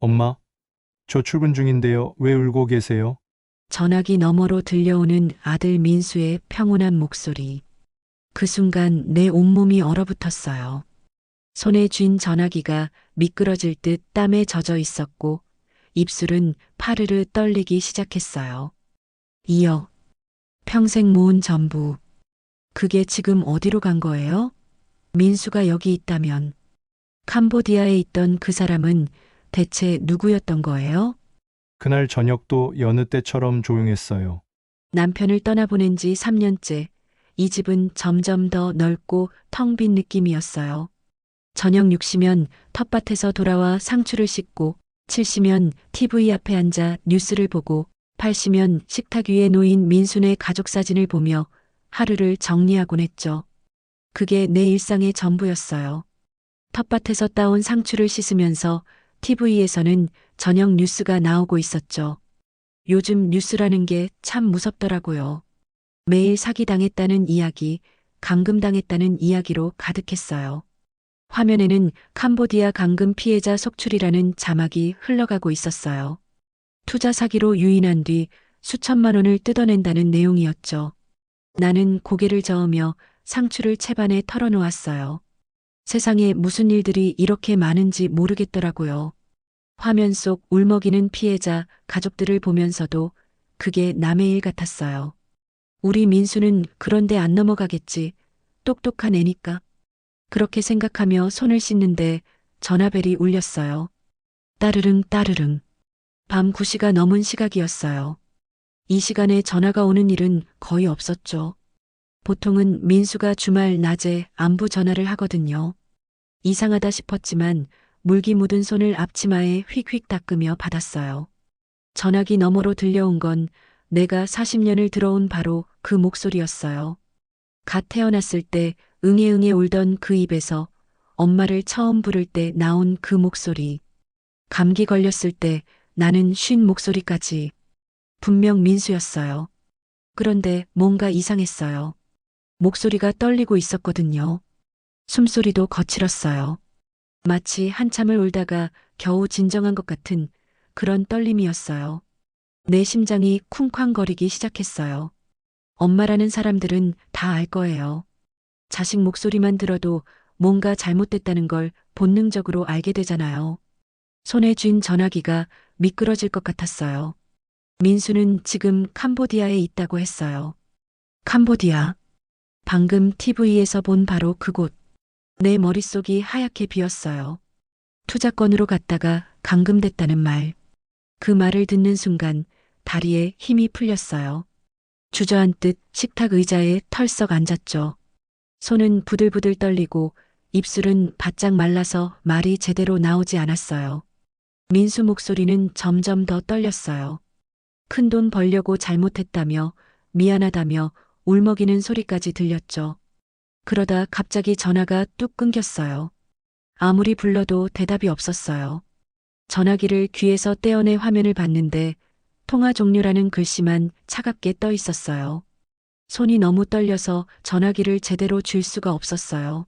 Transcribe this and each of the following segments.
엄마, 저 출근 중인데요. 왜 울고 계세요? 전화기 너머로 들려오는 아들 민수의 평온한 목소리. 그 순간 내 온몸이 얼어붙었어요. 손에 쥔 전화기가 미끄러질 듯 땀에 젖어 있었고 입술은 파르르 떨리기 시작했어요. 2억. 평생 모은 전부. 그게 지금 어디로 간 거예요? 민수가 여기 있다면 캄보디아에 있던 그 사람은 대체 누구였던 거예요? 그날 저녁도 여느 때처럼 조용했어요. 남편을 떠나보낸 지 3년째. 이 집은 점점 더 넓고 텅 빈 느낌이었어요. 저녁 6시면 텃밭에서 돌아와 상추를 씻고, 7시면 TV 앞에 앉아 뉴스를 보고, 8시면 식탁 위에 놓인 민순의 가족 사진을 보며 하루를 정리하곤 했죠. 그게 내 일상의 전부였어요. 텃밭에서 따온 상추를 씻으면서 TV에서는 저녁 뉴스가 나오고 있었죠. 요즘 뉴스라는 게 참 무섭더라고요. 매일 사기당했다는 이야기, 감금당했다는 이야기로 가득했어요. 화면에는 캄보디아 감금 피해자 속출이라는 자막이 흘러가고 있었어요. 투자 사기로 유인한 뒤 수천만 원을 뜯어낸다는 내용이었죠. 나는 고개를 저으며 상추를 채반에 털어놓았어요. 세상에 무슨 일들이 이렇게 많은지 모르겠더라고요. 화면 속 울먹이는 피해자, 가족들을 보면서도 그게 남의 일 같았어요. 우리 민수는 그런데 안 넘어가겠지. 똑똑한 애니까. 그렇게 생각하며 손을 씻는데 전화벨이 울렸어요. 따르릉 따르릉. 밤 9시가 넘은 시각이었어요. 이 시간에 전화가 오는 일은 거의 없었죠. 보통은 민수가 주말 낮에 안부 전화를 하거든요. 이상하다 싶었지만 물기 묻은 손을 앞치마에 휙휙 닦으며 받았어요. 전화기 너머로 들려온 건 내가 40년을 들어온 바로 그 목소리였어요. 갓 태어났을 때 응애응애 울던 그 입에서 엄마를 처음 부를 때 나온 그 목소리. 감기 걸렸을 때 나는 쉰 목소리까지. 분명 민수였어요. 그런데 뭔가 이상했어요. 목소리가 떨리고 있었거든요. 숨소리도 거칠었어요. 마치 한참을 울다가 겨우 진정한 것 같은 그런 떨림이었어요. 내 심장이 쿵쾅거리기 시작했어요. 엄마라는 사람들은 다 알 거예요. 자식 목소리만 들어도 뭔가 잘못됐다는 걸 본능적으로 알게 되잖아요. 손에 쥔 전화기가 미끄러질 것 같았어요. 민수는 지금 캄보디아에 있다고 했어요. 캄보디아. 방금 TV에서 본 바로 그곳. 내 머릿속이 하얗게 비었어요. 투자권으로 갔다가 감금됐다는 말. 그 말을 듣는 순간 다리에 힘이 풀렸어요. 주저앉듯 식탁 의자에 털썩 앉았죠. 손은 부들부들 떨리고 입술은 바짝 말라서 말이 제대로 나오지 않았어요. 민수 목소리는 점점 더 떨렸어요. 큰돈 벌려고 잘못했다며 미안하다며 울먹이는 소리까지 들렸죠. 그러다 갑자기 전화가 뚝 끊겼어요. 아무리 불러도 대답이 없었어요. 전화기를 귀에서 떼어내 화면을 봤는데 통화 종료라는 글씨만 차갑게 떠 있었어요. 손이 너무 떨려서 전화기를 제대로 쥘 수가 없었어요.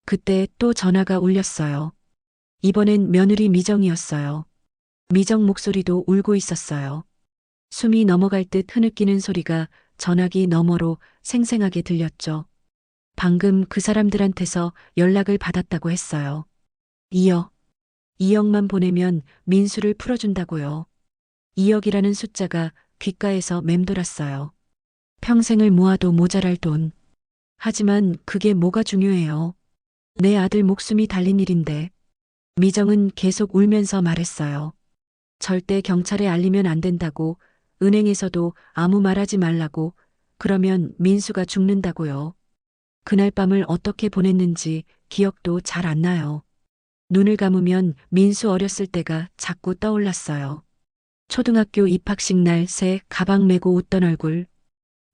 그때 또 전화가 울렸어요. 이번엔 며느리 미정이었어요. 미정 목소리도 울고 있었어요. 숨이 넘어갈 듯 흐느끼는 소리가 전화기 너머로 생생하게 들렸죠. 방금 그 사람들한테서 연락을 받았다고 했어요. 2억. 2억만 보내면 민수를 풀어준다고요. 2억이라는 숫자가 귓가에서 맴돌았어요. 평생을 모아도 모자랄 돈. 하지만 그게 뭐가 중요해요. 내 아들 목숨이 달린 일인데. 미정은 계속 울면서 말했어요. 절대 경찰에 알리면 안 된다고, 은행에서도 아무 말하지 말라고, 그러면 민수가 죽는다고요. 그날 밤을 어떻게 보냈는지 기억도 잘 안 나요. 눈을 감으면 민수 어렸을 때가 자꾸 떠올랐어요. 초등학교 입학식 날 새 가방 메고 웃던 얼굴,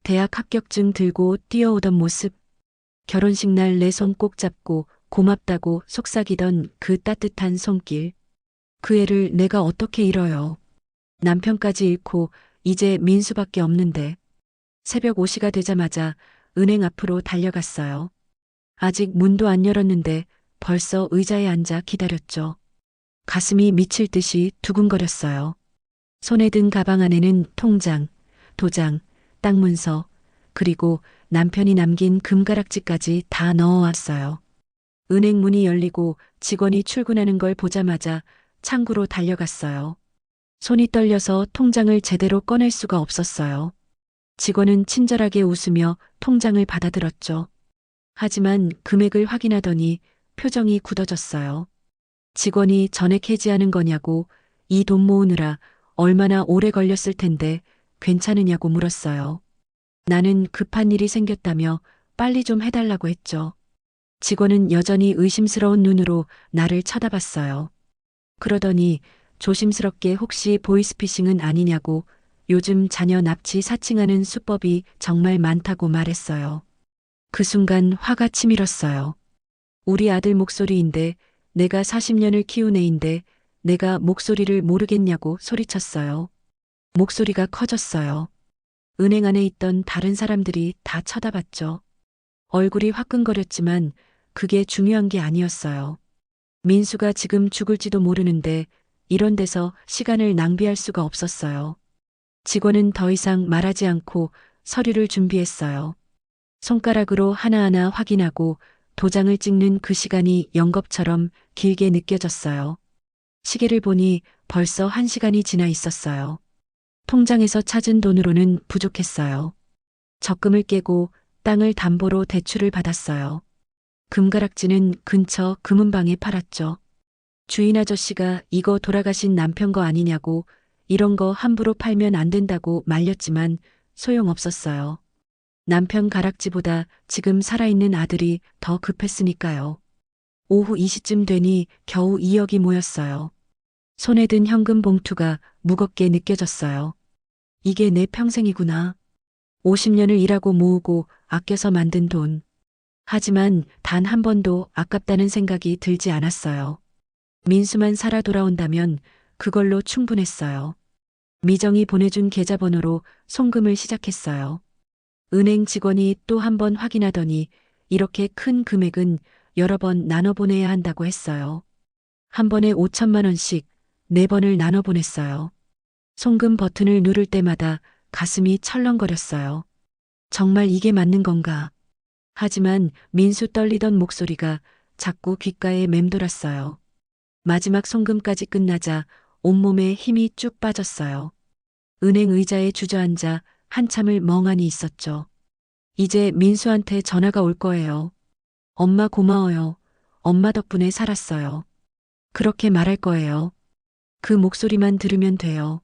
대학 합격증 들고 뛰어오던 모습, 결혼식 날 내 손 꼭 잡고 고맙다고 속삭이던 그 따뜻한 손길. 그 애를 내가 어떻게 잃어요. 남편까지 잃고 이제 민수밖에 없는데. 새벽 5시가 되자마자 은행 앞으로 달려갔어요. 아직 문도 안 열었는데 벌써 의자에 앉아 기다렸죠. 가슴이 미칠 듯이 두근거렸어요. 손에 든 가방 안에는 통장, 도장, 땅 문서, 그리고 남편이 남긴 금가락지까지 다 넣어왔어요. 은행 문이 열리고 직원이 출근하는 걸 보자마자 창구로 달려갔어요. 손이 떨려서 통장을 제대로 꺼낼 수가 없었어요. 직원은 친절하게 웃으며 통장을 받아들었죠. 하지만 금액을 확인하더니 표정이 굳어졌어요. 직원이 전액 해지하는 거냐고, 이 돈 모으느라 얼마나 오래 걸렸을 텐데 괜찮으냐고 물었어요. 나는 급한 일이 생겼다며 빨리 좀 해달라고 했죠. 직원은 여전히 의심스러운 눈으로 나를 쳐다봤어요. 그러더니 조심스럽게 혹시 보이스피싱은 아니냐고, 요즘 자녀 납치 사칭하는 수법이 정말 많다고 말했어요. 그 순간 화가 치밀었어요. 우리 아들 목소리인데, 내가 40년을 키운 애인데 내가 목소리를 모르겠냐고 소리쳤어요. 목소리가 커졌어요. 은행 안에 있던 다른 사람들이 다 쳐다봤죠. 얼굴이 화끈거렸지만 그게 중요한 게 아니었어요. 민수가 지금 죽을지도 모르는데 이런 데서 시간을 낭비할 수가 없었어요. 직원은 더 이상 말하지 않고 서류를 준비했어요. 손가락으로 하나하나 확인하고 도장을 찍는 그 시간이 연겁처럼 길게 느껴졌어요. 시계를 보니 벌써 1시간이 지나 있었어요. 통장에서 찾은 돈으로는 부족했어요. 적금을 깨고 땅을 담보로 대출을 받았어요. 금가락지는 근처 금은방에 팔았죠. 주인 아저씨가 이거 돌아가신 남편 거 아니냐고, 이런 거 함부로 팔면 안 된다고 말렸지만 소용없었어요. 남편 가락지보다 지금 살아있는 아들이 더 급했으니까요. 오후 2시쯤 되니 겨우 2억이 모였어요. 손에 든 현금 봉투가 무겁게 느껴졌어요. 이게 내 평생이구나. 50년을 일하고 모으고 아껴서 만든 돈. 하지만 단 한 번도 아깝다는 생각이 들지 않았어요. 민수만 살아 돌아온다면 그걸로 충분했어요. 미정이 보내준 계좌번호로 송금을 시작했어요. 은행 직원이 또 한 번 확인하더니 이렇게 큰 금액은 여러 번 나눠 보내야 한다고 했어요. 한 번에 5천만 원씩 4번을 나눠 보냈어요. 송금 버튼을 누를 때마다 가슴이 철렁거렸어요. 정말 이게 맞는 건가? 하지만 민수 떨리던 목소리가 자꾸 귓가에 맴돌았어요. 마지막 송금까지 끝나자 온몸에 힘이 쭉 빠졌어요. 은행 의자에 주저앉아 한참을 멍하니 있었죠. 이제 민수한테 전화가 올 거예요. 엄마 고마워요. 엄마 덕분에 살았어요. 그렇게 말할 거예요. 그 목소리만 들으면 돼요.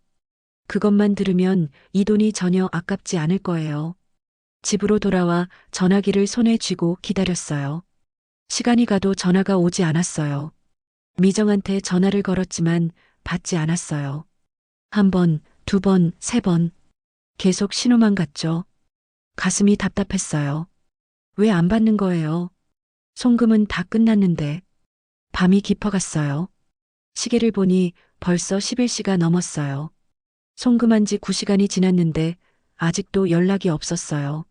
그것만 들으면 이 돈이 전혀 아깝지 않을 거예요. 집으로 돌아와 전화기를 손에 쥐고 기다렸어요. 시간이 가도 전화가 오지 않았어요. 미정한테 전화를 걸었지만 받지 않았어요. 1번, 2번, 3번. 계속 신호만 갔죠. 가슴이 답답했어요. 왜 안 받는 거예요? 송금은 다 끝났는데. 밤이 깊어갔어요. 시계를 보니 벌써 11시가 넘었어요. 송금한 지 9시간이 지났는데 아직도 연락이 없었어요.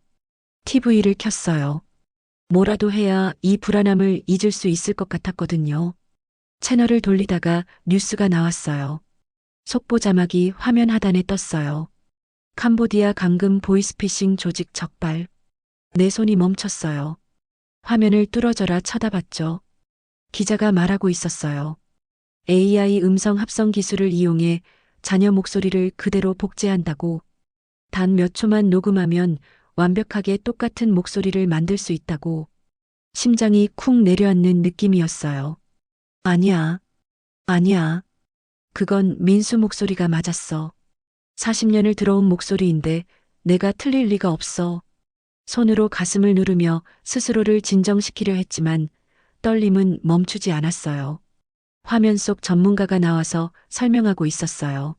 TV를 켰어요. 뭐라도 해야 이 불안함을 잊을 수 있을 것 같았거든요. 채널을 돌리다가 뉴스가 나왔어요. 속보 자막이 화면 하단에 떴어요. 캄보디아 감금 보이스피싱 조직 적발. 내 손이 멈췄어요. 화면을 뚫어져라 쳐다봤죠. 기자가 말하고 있었어요. AI 음성 합성 기술을 이용해 자녀 목소리를 그대로 복제한다고. 단 몇 초만 녹음하면 완벽하게 똑같은 목소리를 만들 수 있다고. 심장이 쿵 내려앉는 느낌이었어요. 아니야. 아니야. 그건 민수 목소리가 맞았어. 40년을 들어온 목소리인데 내가 틀릴 리가 없어. 손으로 가슴을 누르며 스스로를 진정시키려 했지만 떨림은 멈추지 않았어요. 화면 속 전문가가 나와서 설명하고 있었어요.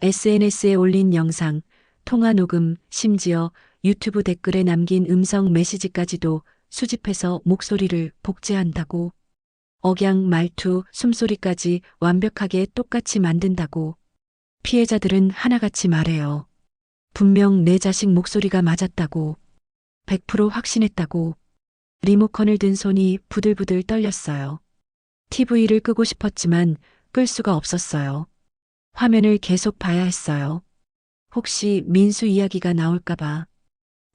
SNS에 올린 영상, 통화 녹음, 심지어 유튜브 댓글에 남긴 음성 메시지까지도 수집해서 목소리를 복제한다고. 억양, 말투, 숨소리까지 완벽하게 똑같이 만든다고. 피해자들은 하나같이 말해요. 분명 내 자식 목소리가 맞았다고. 100% 확신했다고. 리모컨을 든 손이 부들부들 떨렸어요. TV를 끄고 싶었지만 끌 수가 없었어요. 화면을 계속 봐야 했어요. 혹시 민수 이야기가 나올까봐.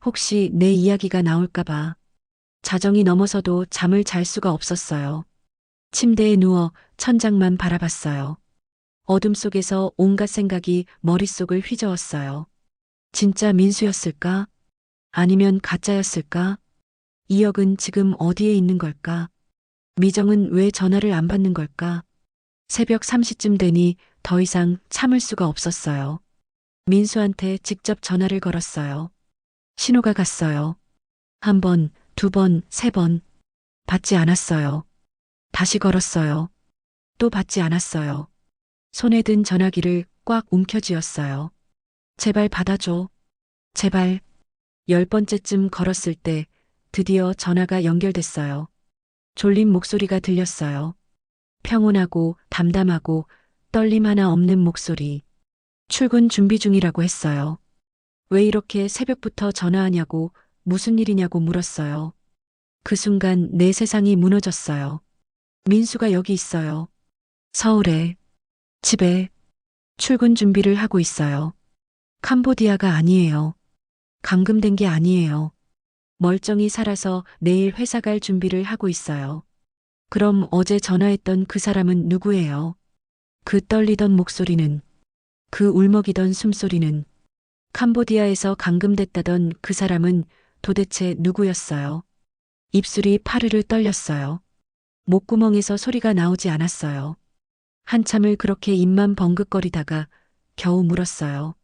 혹시 내 이야기가 나올까봐. 자정이 넘어서도 잠을 잘 수가 없었어요. 침대에 누워 천장만 바라봤어요. 어둠 속에서 온갖 생각이 머릿속을 휘저었어요. 진짜 민수였을까? 아니면 가짜였을까? 이혁은 지금 어디에 있는 걸까? 미정은 왜 전화를 안 받는 걸까? 새벽 3시쯤 되니 더 이상 참을 수가 없었어요. 민수한테 직접 전화를 걸었어요. 신호가 갔어요. 한 번, 두 번, 세 번. 받지 않았어요. 다시 걸었어요. 또 받지 않았어요. 손에 든 전화기를 꽉 움켜쥐었어요. 제발 받아줘. 제발. 10번째쯤 걸었을 때 드디어 전화가 연결됐어요. 졸린 목소리가 들렸어요. 평온하고 담담하고 떨림 하나 없는 목소리. 출근 준비 중이라고 했어요. 왜 이렇게 새벽부터 전화하냐고, 무슨 일이냐고 물었어요. 그 순간 내 세상이 무너졌어요. 민수가 여기 있어요. 서울에, 집에, 출근 준비를 하고 있어요. 캄보디아가 아니에요. 감금된 게 아니에요. 멀쩡히 살아서 내일 회사 갈 준비를 하고 있어요. 그럼 어제 전화했던 그 사람은 누구예요? 그 떨리던 목소리는, 그 울먹이던 숨소리는, 캄보디아에서 감금됐다던 그 사람은 도대체 누구였어요? 입술이 파르르 떨렸어요. 목구멍에서 소리가 나오지 않았어요. 한참을 그렇게 입만 벙긋거리다가 겨우 물었어요.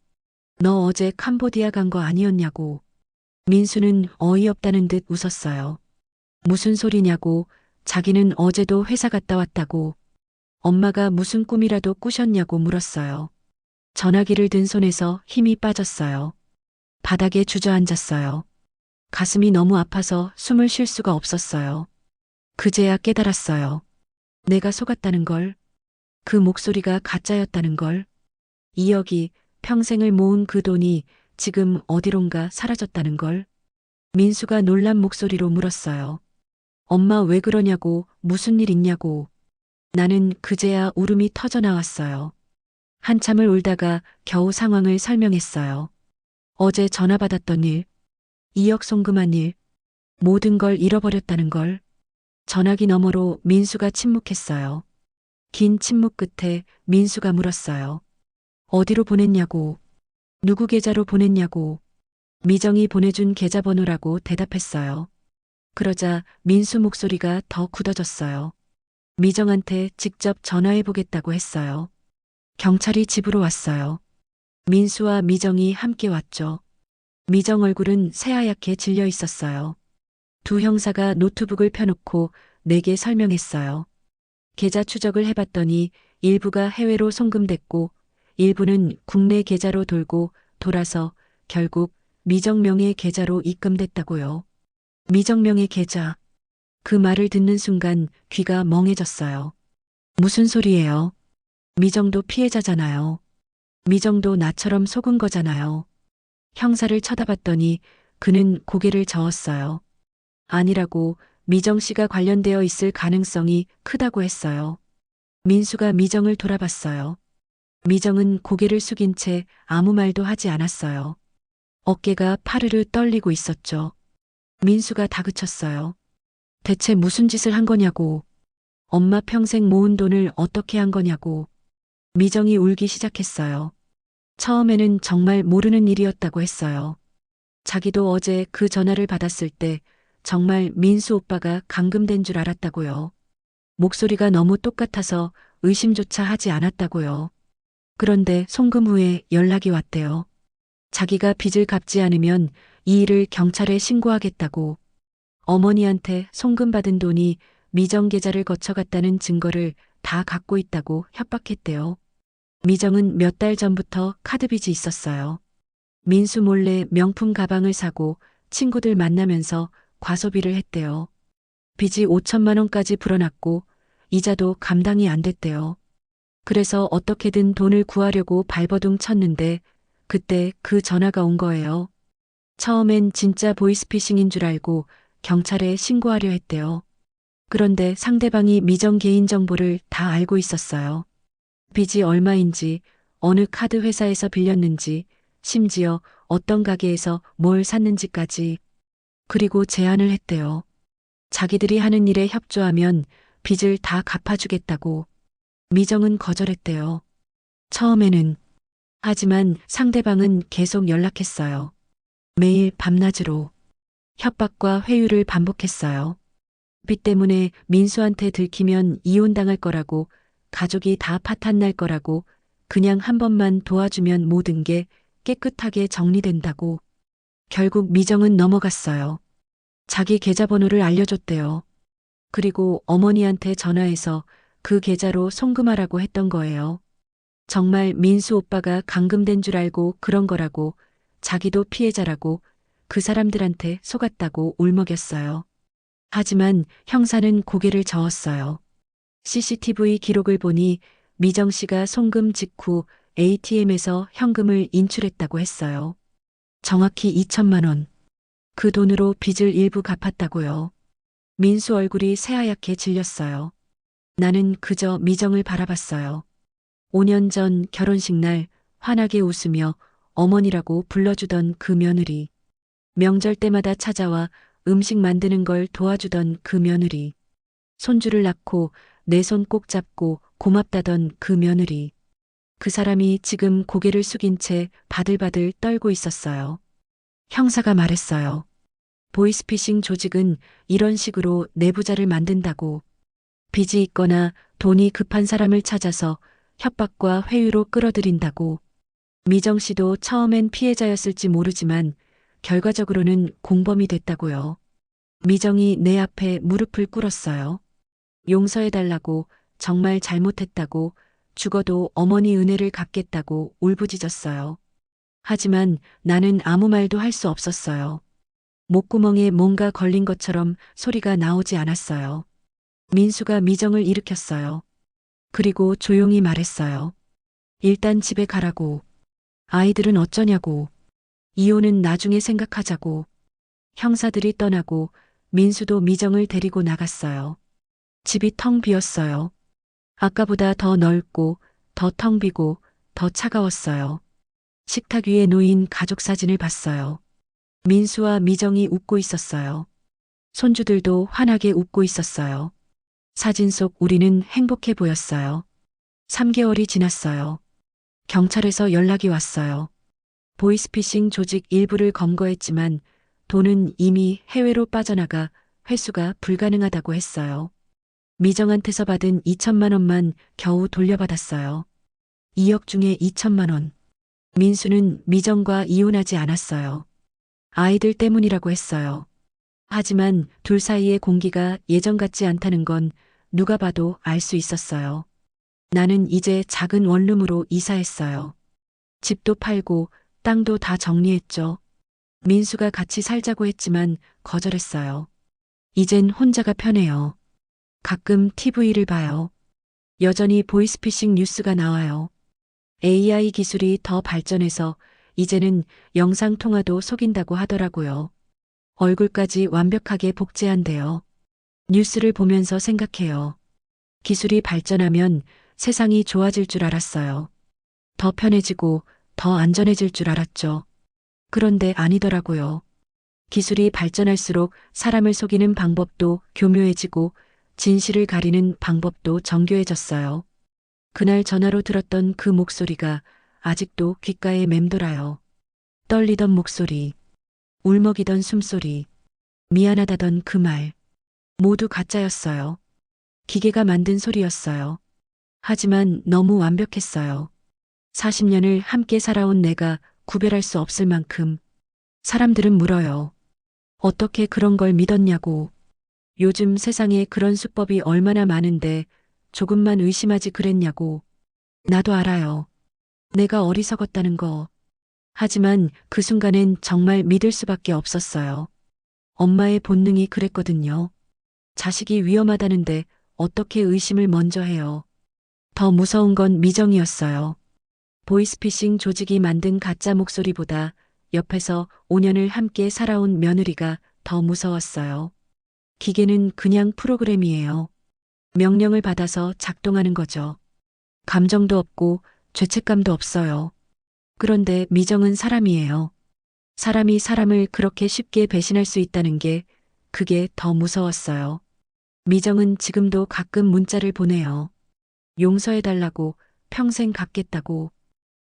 너 어제 캄보디아 간 거 아니었냐고. 민수는 어이없다는 듯 웃었어요. 무슨 소리냐고, 자기는 어제도 회사 갔다 왔다고. 엄마가 무슨 꿈이라도 꾸셨냐고 물었어요. 전화기를 든 손에서 힘이 빠졌어요. 바닥에 주저앉았어요. 가슴이 너무 아파서 숨을 쉴 수가 없었어요. 그제야 깨달았어요. 내가 속았다는 걸. 그 목소리가 가짜였다는 걸. 2억이 평생을 모은 그 돈이 지금 어디론가 사라졌다는 걸. 민수가 놀란 목소리로 물었어요. 엄마 왜 그러냐고, 무슨 일 있냐고. 나는 그제야 울음이 터져 나왔어요. 한참을 울다가 겨우 상황을 설명했어요. 어제 전화 받았던 일, 2억 송금한 일, 모든 걸 잃어버렸다는 걸. 전화기 너머로 민수가 침묵했어요. 긴 침묵 끝에 민수가 물었어요. 어디로 보냈냐고. 누구 계좌로 보냈냐고. 미정이 보내준 계좌번호라고 대답했어요. 그러자 민수 목소리가 더 굳어졌어요. 미정한테 직접 전화해보겠다고 했어요. 경찰이 집으로 왔어요. 민수와 미정이 함께 왔죠. 미정 얼굴은 새하얗게 질려 있었어요. 두 형사가 노트북을 펴놓고 내게 설명했어요. 계좌 추적을 해봤더니 일부가 해외로 송금됐고 일부는 국내 계좌로 돌고 돌아서 결국 미정명의 계좌로 입금됐다고요. 미정명의 계좌. 그 말을 듣는 순간 귀가 멍해졌어요. 무슨 소리예요? 미정도 피해자잖아요. 미정도 나처럼 속은 거잖아요. 형사를 쳐다봤더니 그는 고개를 저었어요. 아니라고, 미정 씨가 관련되어 있을 가능성이 크다고 했어요. 민수가 미정을 돌아봤어요. 미정은 고개를 숙인 채 아무 말도 하지 않았어요. 어깨가 파르르 떨리고 있었죠. 민수가 다그쳤어요. 대체 무슨 짓을 한 거냐고. 엄마 평생 모은 돈을 어떻게 한 거냐고. 미정이 울기 시작했어요. 처음에는 정말 모르는 일이었다고 했어요. 자기도 어제 그 전화를 받았을 때 정말 민수 오빠가 감금된 줄 알았다고요. 목소리가 너무 똑같아서 의심조차 하지 않았다고요. 그런데 송금 후에 연락이 왔대요. 자기가 빚을 갚지 않으면 이 일을 경찰에 신고하겠다고. 어머니한테 송금받은 돈이 미정 계좌를 거쳐갔다는 증거를 다 갖고 있다고 협박했대요. 미정은 몇 달 전부터 카드빚이 있었어요. 민수 몰래 명품 가방을 사고 친구들 만나면서 과소비를 했대요. 빚이 5천만 원까지 불어났고 이자도 감당이 안 됐대요. 그래서 어떻게든 돈을 구하려고 발버둥 쳤는데 그때 그 전화가 온 거예요. 처음엔 진짜 보이스피싱인 줄 알고 경찰에 신고하려 했대요. 그런데 상대방이 미정 개인정보를 다 알고 있었어요. 빚이 얼마인지, 어느 카드 회사에서 빌렸는지, 심지어 어떤 가게에서 뭘 샀는지까지. 그리고 제안을 했대요. 자기들이 하는 일에 협조하면 빚을 다 갚아주겠다고. 미정은 거절했대요. 처음에는. 하지만 상대방은 계속 연락했어요. 매일 밤낮으로. 협박과 회유를 반복했어요. 빚 때문에 민수한테 들키면 이혼당할 거라고, 가족이 다 파탄날 거라고, 그냥 한 번만 도와주면 모든 게 깨끗하게 정리된다고. 결국 미정은 넘어갔어요. 자기 계좌번호를 알려줬대요. 그리고 어머니한테 전화해서 그 계좌로 송금하라고 했던 거예요. 정말 민수 오빠가 감금된 줄 알고 그런 거라고, 자기도 피해자라고 그 사람들한테 속았다고 울먹였어요. 하지만 형사는 고개를 저었어요. CCTV 기록을 보니 미정 씨가 송금 직후 ATM에서 현금을 인출했다고 했어요. 정확히 2천만 원. 그 돈으로 빚을 일부 갚았다고요. 민수 얼굴이 새하얗게 질렸어요. 나는 그저 미정을 바라봤어요. 5년 전 결혼식 날 환하게 웃으며 어머니라고 불러주던 그 며느리. 명절 때마다 찾아와 음식 만드는 걸 도와주던 그 며느리. 손주를 낳고 내 손 꼭 잡고 고맙다던 그 며느리. 그 사람이 지금 고개를 숙인 채 바들바들 떨고 있었어요. 형사가 말했어요. 보이스피싱 조직은 이런 식으로 내부자를 만든다고. 빚이 있거나 돈이 급한 사람을 찾아서 협박과 회유로 끌어들인다고. 미정 씨도 처음엔 피해자였을지 모르지만 결과적으로는 공범이 됐다고요. 미정이 내 앞에 무릎을 꿇었어요. 용서해달라고, 정말 잘못했다고, 죽어도 어머니 은혜를 갚겠다고 울부짖었어요. 하지만 나는 아무 말도 할 수 없었어요. 목구멍에 뭔가 걸린 것처럼 소리가 나오지 않았어요. 민수가 미정을 일으켰어요. 그리고 조용히 말했어요. 일단 집에 가라고. 아이들은 어쩌냐고. 이혼은 나중에 생각하자고. 형사들이 떠나고 민수도 미정을 데리고 나갔어요. 집이 텅 비었어요. 아까보다 더 넓고 더 텅 비고 더 차가웠어요. 식탁 위에 놓인 가족 사진을 봤어요. 민수와 미정이 웃고 있었어요. 손주들도 환하게 웃고 있었어요. 사진 속 우리는 행복해 보였어요. 3개월이 지났어요. 경찰에서 연락이 왔어요. 보이스피싱 조직 일부를 검거했지만 돈은 이미 해외로 빠져나가 회수가 불가능하다고 했어요. 미정한테서 받은 2천만 원만 겨우 돌려받았어요. 2억 중에 2천만 원. 민수는 미정과 이혼하지 않았어요. 아이들 때문이라고 했어요. 하지만 둘 사이의 공기가 예전 같지 않다는 건 누가 봐도 알 수 있었어요. 나는 이제 작은 원룸으로 이사했어요. 집도 팔고 땅도 다 정리했죠. 민수가 같이 살자고 했지만 거절했어요. 이젠 혼자가 편해요. 가끔 TV를 봐요. 여전히 보이스피싱 뉴스가 나와요. AI 기술이 더 발전해서 이제는 영상통화도 속인다고 하더라고요. 얼굴까지 완벽하게 복제한대요. 뉴스를 보면서 생각해요. 기술이 발전하면 세상이 좋아질 줄 알았어요. 더 편해지고 더 안전해질 줄 알았죠. 그런데 아니더라고요. 기술이 발전할수록 사람을 속이는 방법도 교묘해지고 진실을 가리는 방법도 정교해졌어요. 그날 전화로 들었던 그 목소리가 아직도 귓가에 맴돌아요. 떨리던 목소리, 울먹이던 숨소리, 미안하다던 그 말. 모두 가짜였어요. 기계가 만든 소리였어요. 하지만 너무 완벽했어요. 40년을 함께 살아온 내가 구별할 수 없을 만큼. 사람들은 물어요. 어떻게 그런 걸 믿었냐고. 요즘 세상에 그런 수법이 얼마나 많은데 조금만 의심하지 그랬냐고. 나도 알아요. 내가 어리석었다는 거. 하지만 그 순간엔 정말 믿을 수밖에 없었어요. 엄마의 본능이 그랬거든요. 자식이 위험하다는데 어떻게 의심을 먼저 해요. 더 무서운 건 미정이었어요. 보이스피싱 조직이 만든 가짜 목소리보다 옆에서 5년을 함께 살아온 며느리가 더 무서웠어요. 기계는 그냥 프로그램이에요. 명령을 받아서 작동하는 거죠. 감정도 없고 죄책감도 없어요. 그런데 미정은 사람이에요. 사람이 사람을 그렇게 쉽게 배신할 수 있다는 게 그게 더 무서웠어요. 미정은 지금도 가끔 문자를 보내요. 용서해달라고, 평생 갚겠다고.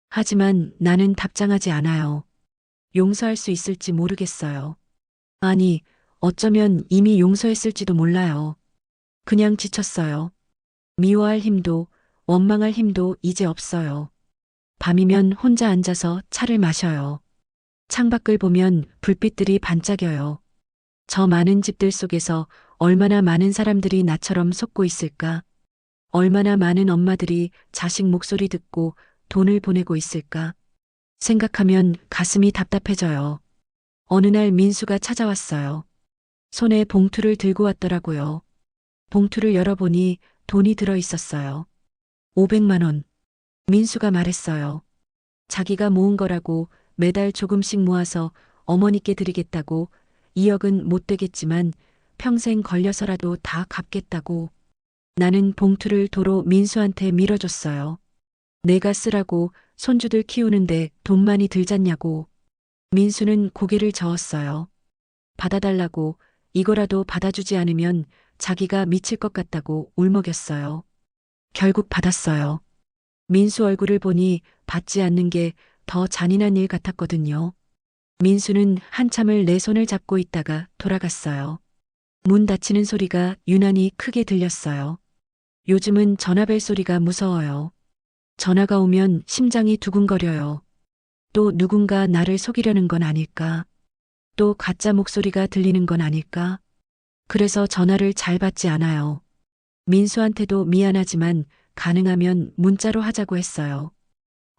하지만 나는 답장하지 않아요. 용서할 수 있을지 모르겠어요. 아니, 어쩌면 이미 용서했을지도 몰라요. 그냥 지쳤어요. 미워할 힘도, 원망할 힘도 이제 없어요. 밤이면 혼자 앉아서 차를 마셔요. 창밖을 보면 불빛들이 반짝여요. 저 많은 집들 속에서 얼마나 많은 사람들이 나처럼 속고 있을까? 얼마나 많은 엄마들이 자식 목소리 듣고 돈을 보내고 있을까? 생각하면 가슴이 답답해져요. 어느 날 민수가 찾아왔어요. 손에 봉투를 들고 왔더라고요. 봉투를 열어보니 돈이 들어 있었어요. 500만 원. 민수가 말했어요. 자기가 모은 거라고 매달 조금씩 모아서 어머니께 드리겠다고 2억은 못 되겠지만 평생 걸려서라도 다 갚겠다고. 나는 봉투를 도로 민수한테 밀어줬어요. 내가 쓰라고 손주들 키우는데 돈 많이 들잖냐고. 민수는 고개를 저었어요. 받아달라고 이거라도 받아주지 않으면 자기가 미칠 것 같다고 울먹였어요. 결국 받았어요. 민수 얼굴을 보니 받지 않는 게 더 잔인한 일 같았거든요. 민수는 한참을 내 손을 잡고 있다가 돌아갔어요. 문 닫히는 소리가 유난히 크게 들렸어요. 요즘은 전화벨 소리가 무서워요. 전화가 오면 심장이 두근거려요. 또 누군가 나를 속이려는 건 아닐까? 또 가짜 목소리가 들리는 건 아닐까? 그래서 전화를 잘 받지 않아요. 민수한테도 미안하지만 가능하면 문자로 하자고 했어요.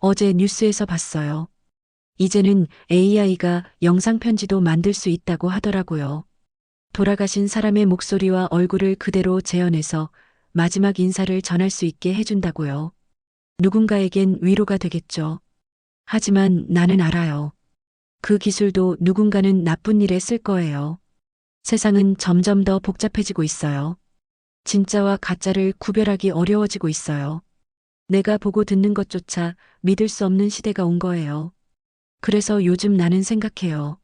어제 뉴스에서 봤어요. 이제는 AI가 영상편지도 만들 수 있다고 하더라고요. 돌아가신 사람의 목소리와 얼굴을 그대로 재현해서 마지막 인사를 전할 수 있게 해준다고요. 누군가에겐 위로가 되겠죠. 하지만 나는 알아요. 그 기술도 누군가는 나쁜 일에 쓸 거예요. 세상은 점점 더 복잡해지고 있어요. 진짜와 가짜를 구별하기 어려워지고 있어요. 내가 보고 듣는 것조차 믿을 수 없는 시대가 온 거예요. 그래서 요즘 나는 생각해요.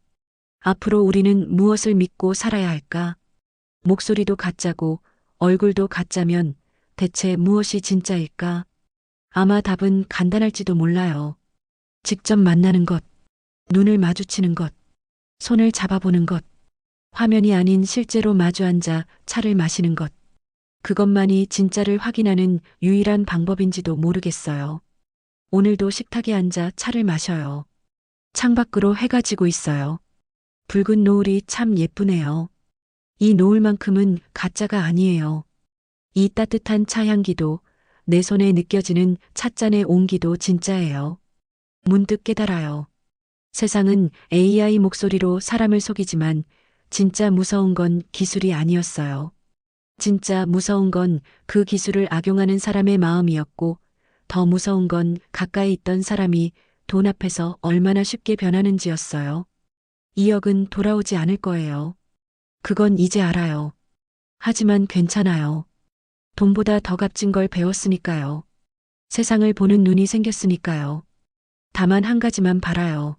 앞으로 우리는 무엇을 믿고 살아야 할까? 목소리도 가짜고 얼굴도 가짜면 대체 무엇이 진짜일까? 아마 답은 간단할지도 몰라요. 직접 만나는 것, 눈을 마주치는 것, 손을 잡아보는 것, 화면이 아닌 실제로 마주 앉아 차를 마시는 것. 그것만이 진짜를 확인하는 유일한 방법인지도 모르겠어요. 오늘도 식탁에 앉아 차를 마셔요. 창밖으로 해가 지고 있어요. 붉은 노을이 참 예쁘네요. 이 노을만큼은 가짜가 아니에요. 이 따뜻한 차 향기도 내 손에 느껴지는 찻잔의 온기도 진짜예요. 문득 깨달아요. 세상은 AI 목소리로 사람을 속이지만 진짜 무서운 건 기술이 아니었어요. 진짜 무서운 건 그 기술을 악용하는 사람의 마음이었고 더 무서운 건 가까이 있던 사람이 돈 앞에서 얼마나 쉽게 변하는지였어요. 2억은 돌아오지 않을 거예요. 그건 이제 알아요. 하지만 괜찮아요. 돈보다 더 값진 걸 배웠으니까요. 세상을 보는 눈이 생겼으니까요. 다만 한 가지만 바라요.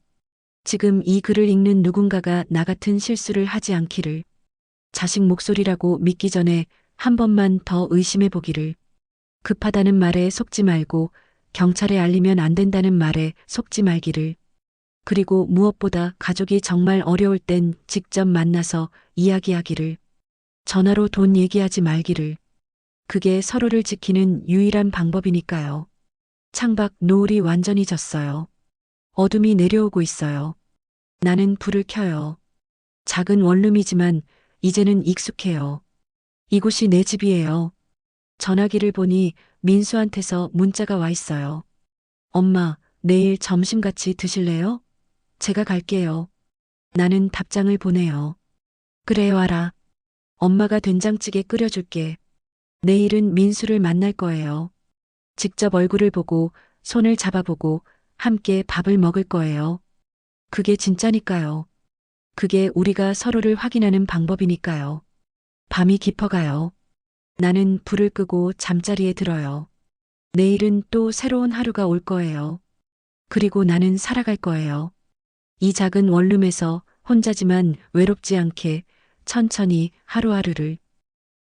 지금 이 글을 읽는 누군가가 나 같은 실수를 하지 않기를. 자식 목소리라고 믿기 전에 한 번만 더 의심해 보기를. 급하다는 말에 속지 말고 경찰에 알리면 안 된다는 말에 속지 말기를. 그리고 무엇보다 가족이 정말 어려울 땐 직접 만나서 이야기하기를. 전화로 돈 얘기하지 말기를. 그게 서로를 지키는 유일한 방법이니까요. 창밖 노을이 완전히 졌어요. 어둠이 내려오고 있어요. 나는 불을 켜요. 작은 원룸이지만 이제는 익숙해요. 이곳이 내 집이에요. 전화기를 보니 민수한테서 문자가 와 있어요. 엄마, 내일 점심 같이 드실래요? 제가 갈게요. 나는 답장을 보내요. 그래 와라. 엄마가 된장찌개 끓여줄게. 내일은 민수를 만날 거예요. 직접 얼굴을 보고 손을 잡아보고 함께 밥을 먹을 거예요. 그게 진짜니까요. 그게 우리가 서로를 확인하는 방법이니까요. 밤이 깊어가요. 나는 불을 끄고 잠자리에 들어요. 내일은 또 새로운 하루가 올 거예요. 그리고 나는 살아갈 거예요. 이 작은 원룸에서 혼자지만 외롭지 않게 천천히 하루하루를